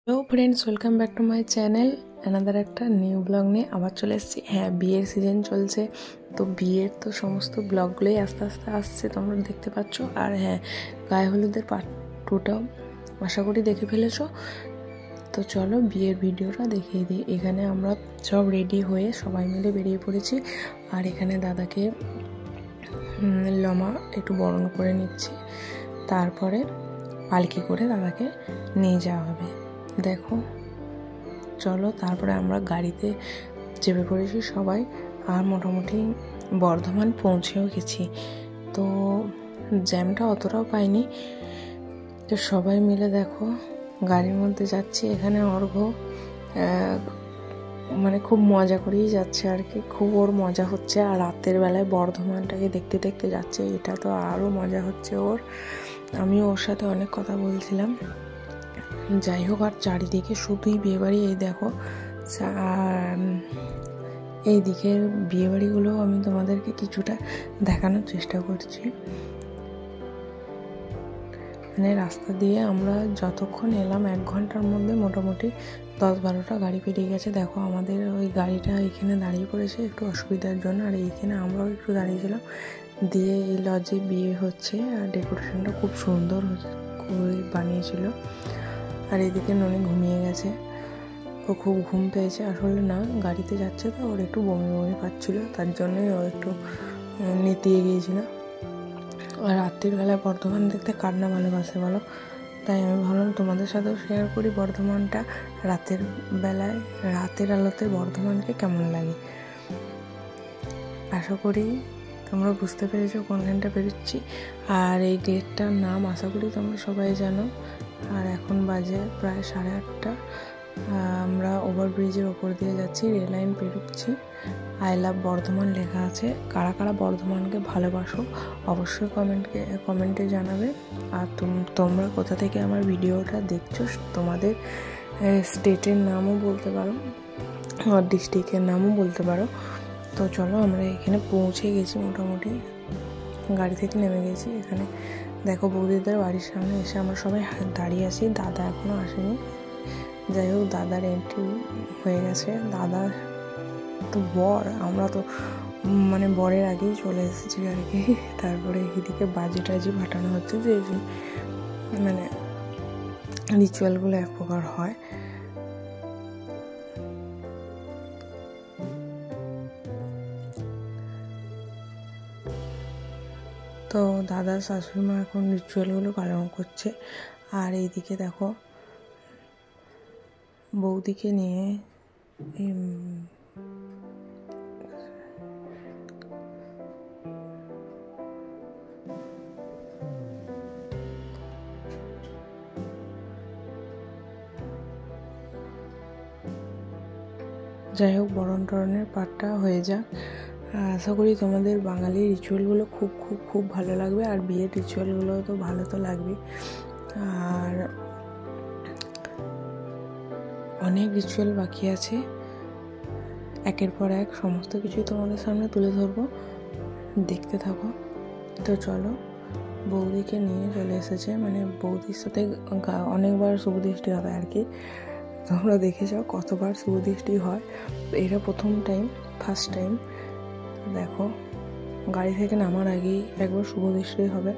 Hello friends, welcome back to my channel. Another একটা new blog নিয়ে আবার চলে এসেছি। হ্যাঁ, বিয়ের সিজন চলছে, তো বিয়ের তো সমস্ত ব্লগগুলোই আস্তে আস্তে আসছে, তোমরা দেখতে পাচ্ছ। আর হ্যাঁ, গায়ে হলুদের পার্ট 2টাও আশা করি দেখে ফেলেছো। তো চলো বিয়ের ভিডিওটা দেখিয়ে দিই। এখানে আমরা সব রেডি হয়ে সবাই মিলে বেরিয়ে পড়েছি। আর এখানে দাদাকে লমা একটু বরণ করে নিচ্ছি, তারপরে পালকি করে দাদাকে নিয়ে যাওয়া হবে। দেখো চলো, তারপরে আমরা গাড়িতে চেপে পড়েছি সবাই। আর মোটামুটি বর্ধমান পৌঁছেও গেছি। তো জ্যামটা অতটাও পাইনি। তো সবাই মিলে দেখো গাড়ির মধ্যে যাচ্ছি। এখানে অর্ঘ্য মানে খুব মজা করেই যাচ্ছে আর কি, খুব ওর মজা হচ্ছে। আর রাতের বেলায় বর্ধমানটাকে দেখতে দেখতে যাচ্ছে, এটা তো আরও মজা হচ্ছে ওর। আমিও ওর সাথে অনেক কথা বলছিলাম। যাই হোক, আর চারিদিকে শুধুই বিয়েবাড়ি। এই দেখো, আর এই দিকের বিয়েবাড়িগুলো আমি তোমাদেরকে কিছুটা দেখানোর চেষ্টা করছি। মানে রাস্তা দিয়ে আমরা যতক্ষণ এলাম 1 ঘন্টার মধ্যে মোটামুটি 10-12টা গাড়ি পেরিয়ে গেছে। দেখো আমাদের ওই গাড়িটা এখানে দাঁড়িয়ে পড়েছে একটু অসুবিধার জন্য, আর এইখানে আমরাও একটু দাঁড়িয়েছিলাম। দিয়ে এই লজে বিয়ে হচ্ছে, আর ডেকোরেশনটা খুব সুন্দর করে বানিয়েছিল। আর এদিকে ননি ঘুমিয়ে গেছে, ও খুব ঘুম পেয়েছে। আসলে না, গাড়িতে যাচ্ছে তো ওর একটু বমি বমি পাচ্ছিলো, তার জন্যই ও একটু নেতিয়ে গিয়েছিল। আর রাত্রির বেলায় বর্ধমান দেখতে কার না ভালোবাসে বলো, তাই আমি ভাবলাম তোমাদের সাথেও শেয়ার করি বর্ধমানটা রাতের বেলায়, রাতের আলোতে বর্ধমানকে কেমন লাগে। আশা করি তোমরা বুঝতে পেরেছো কোনখানটা বেরোচ্ছি। আর এই গেটটার নাম আশা করি তোমরা সবাই জানো। আর এখন বাজে প্রায় 8:30। আমরা ওভারব্রিজের ওপর দিয়ে যাচ্ছি, রেল লাইন পেরোচ্ছি। আই লাভ বর্ধমান লেখা আছে। কারা কারা বর্ধমানকে ভালোবাসো অবশ্যই কমেন্টে জানাবে। আর তোমরা কোথা থেকে আমার ভিডিওটা দেখছো, তোমাদের স্টেটের নামও বলতে পারো, আর ডিস্ট্রিক্টের নামও বলতে পারো। তো চলো, আমরা এখানে পৌঁছে গেছি, মোটামুটি গাড়ি থেকে নেমে গেছি। এখানে দেখো বৌদিদের বাড়ির সামনে এসে আমরা সবাই দাঁড়িয়ে আছি। দাদা এখনও আসেনি। যাই হোক, দাদার এন্ট্রি হয়ে গেছে। দাদা তো বর, আমরা তো মানে বরের আগেই চলে এসেছি আর কি। তারপরে এদিকে বাজি টাজি ফাটানো হচ্ছে, যে মানে রিচুয়ালগুলো এক প্রকার হয়। তো দাদার শাশুড়ি মা এখন রিচুয়ালগুলো পালন করছে। আর এইদিকে দেখো বৌদিকে নিয়ে যাই হোক, বরণ টরণের পাঠটা হয়ে যাক। আশা করি তোমাদের বাঙালির রিচুয়ালগুলো খুব খুব খুব ভালো লাগবে। আর বিয়ের রিচুয়ালগুলো তো ভালো তো লাগবে। আর অনেক রিচুয়াল বাকি আছে, একের পর এক সমস্ত কিছুই তোমাদের সামনে তুলে ধরবো, দেখতে থাকো। তো চলো, বৌদিকে নিয়ে চলে এসেছে, মানে বৌদির সাথে অনেকবার শুভদৃষ্টি হবে আর কি। তোমরা দেখে যাও কতবার শুভদৃষ্টি হয়, এটা ফার্স্ট টাইম। দেখো গাড়ি থেকে নামার আগেই একবার শুভদৃষ্টি হবে।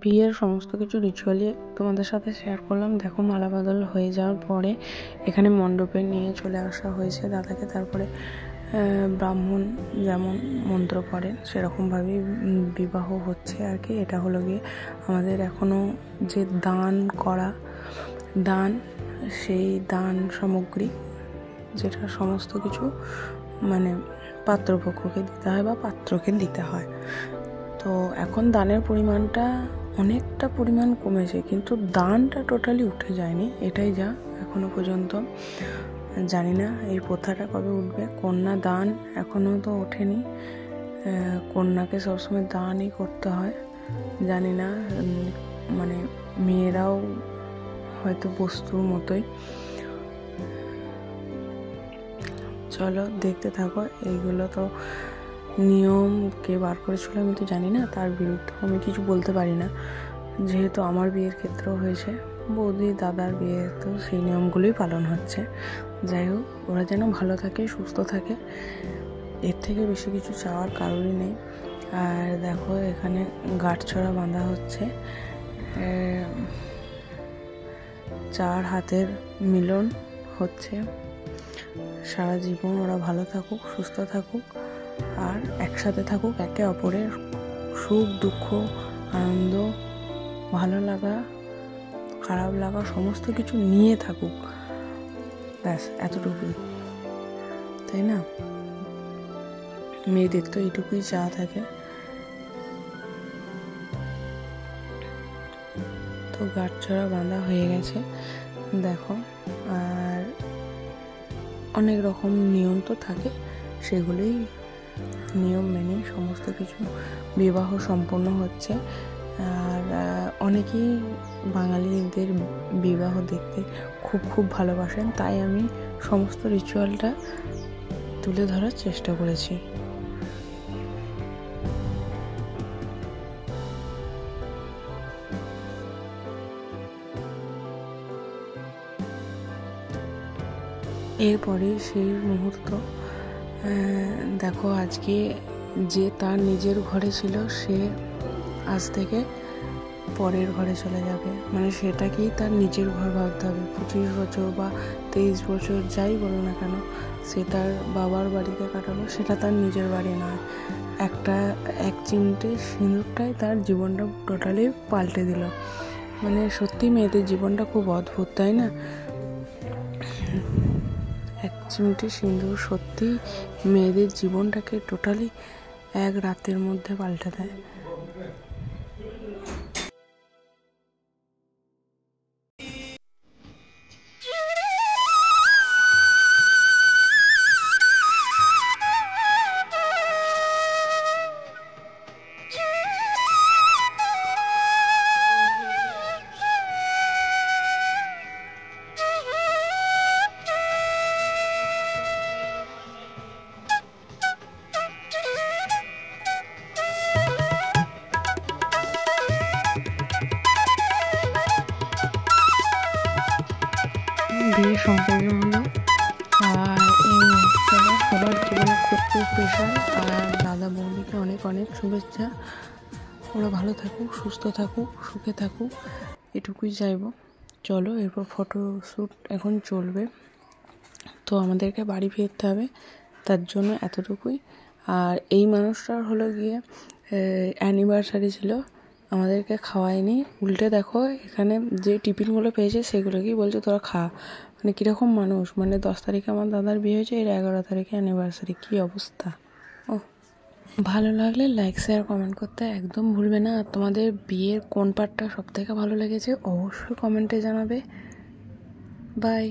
বিয়ের সমস্ত কিছু রিচুয়ালি তোমাদের সাথে শেয়ার করলাম। দেখো মালা বদল হয়ে যাওয়ার পরে এখানে মণ্ডপে নিয়ে চলে আসা হয়েছে দাদাকে। তারপরে ব্রাহ্মণ যেমন মন্ত্র পড়েন সেরকমভাবেই বিবাহ হচ্ছে আর কি। এটা হলো গিয়ে আমাদের এখনও যে দান করা দান, সেই দান সামগ্রী যেটা সমস্ত কিছু মানে পাত্রপক্ষকে দিতে হয় বা পাত্রকে দিতে হয়। তো এখন দানের পরিমাণটা অনেকটা পরিমাণ কমেছে, কিন্তু দানটা টোটালি উঠে যায়নি, এটাই যা এখনো পর্যন্ত। জানি না এই প্রথাটা কবে উঠবে। কন্যা দান এখনও তো ওঠেনি, কন্যাকে সবসময় দানই করতে হয়। জানি না, মানে মেয়েরাও হয়তো বস্তুর মতোই। চলো দেখতে থাকো। এইগুলো তো নিয়ম কে বার করেছিল আমি তো জানি না, তার বিরুদ্ধে আমি কিছু বলতে পারি না, যেহেতু আমার বিয়ের ক্ষেত্রেও হয়েছে, বৌদি দাদার বিয়ে তো সেই নিয়মগুলোই পালন হচ্ছে। যাই হোক, ওরা যেন ভালো থাকে, সুস্থ থাকে, এর থেকে বেশি কিছু চাওয়ার কারণই নেই। আর দেখো এখানে গাঁটছড়া বাঁধা হচ্ছে, 4 হাতের মিলন হচ্ছে। সারা জীবন ওরা ভালো থাকুক, সুস্থ থাকুক, আর একসাথে থাকুক, একে অপরের সুখ দুঃখ আনন্দ ভালো লাগা খারাপ লাগা সমস্ত কিছু নিয়ে থাকুক, ব্যাস এতটুকুই, তাই না? মেয়েদের তো এইটুকুই চাওয়া থাকে। তো গাঁটছড়া বাঁধা হয়ে গেছে দেখো। আর অনেক রকম নিয়ম তো থাকে, সেগুলোই নিয়ম মেনে সমস্ত কিছু বিবাহ সম্পন্ন হচ্ছে। আর অনেকেই বাঙালিদের বিবাহ দেখতে খুব ভালোবাসেন, তাই আমি সমস্ত রিচুয়ালটা তুলে ধরার চেষ্টা করেছি। এরপরে সেই মুহূর্ত দেখো, আজকে যে তার নিজের ঘরে ছিল সে আজ থেকে পরের ঘরে চলে যাবে, মানে সেটাকেই তার নিজের ঘর ভাবতে হবে। 25 বছর বা 23 বছর যাই বলো না কেন, সে তার বাবার বাড়িতে কাটালো, সেটা তার নিজের বাড়ি নয়। এক চিমটে সিঁদুরটাই তার জীবনটা টোটালি পাল্টে দিল। মানে সত্যি মেয়েদের জীবনটা খুব অদ্ভুত, তাই না? এক চিমটে সিঁদুর সত্যি মেয়েদের জীবনটাকে টোটালি এক রাতের মধ্যে পাল্টে দেয়। বিয়ে সম্পন্ন হলো, আর এই মুহূর্তটা সবার জীবনে খুব স্পেশাল। আর দাদা বৌদিকে অনেক অনেক শুভেচ্ছা। ওরা ভালো থাকুক, সুস্থ থাকুক, সুখে থাকুক, এটুকুই চাইবো। চলো, এরপর ফটো শ্যুট এখন চলবে, তো আমাদেরকে বাড়ি ফিরতে হবে, তার জন্য এতটুকুই। আর এই মানুষটার হলো গিয়ে অ্যানিভার্সারি ছিল আমাদেরকে খাওয়ায়নি, উল্টে দেখো এখানে যে টিফিনগুলো পেয়েছে সেগুলোকেই বলছে তোরা খা। মানে কীরকম মানুষ, মানে 10 তারিখে আমার দাদার বিয়ে হয়েছে, এর 11 তারিখে অ্যানিভার্সারি, কী অবস্থা। ও, ভালো লাগলে লাইক শেয়ার কমেন্ট করতে একদম ভুলবে না। আর তোমাদের বিয়ের কোন পার্টটা সবথেকে ভালো লেগেছে অবশ্যই কমেন্টে জানাবে। বাই।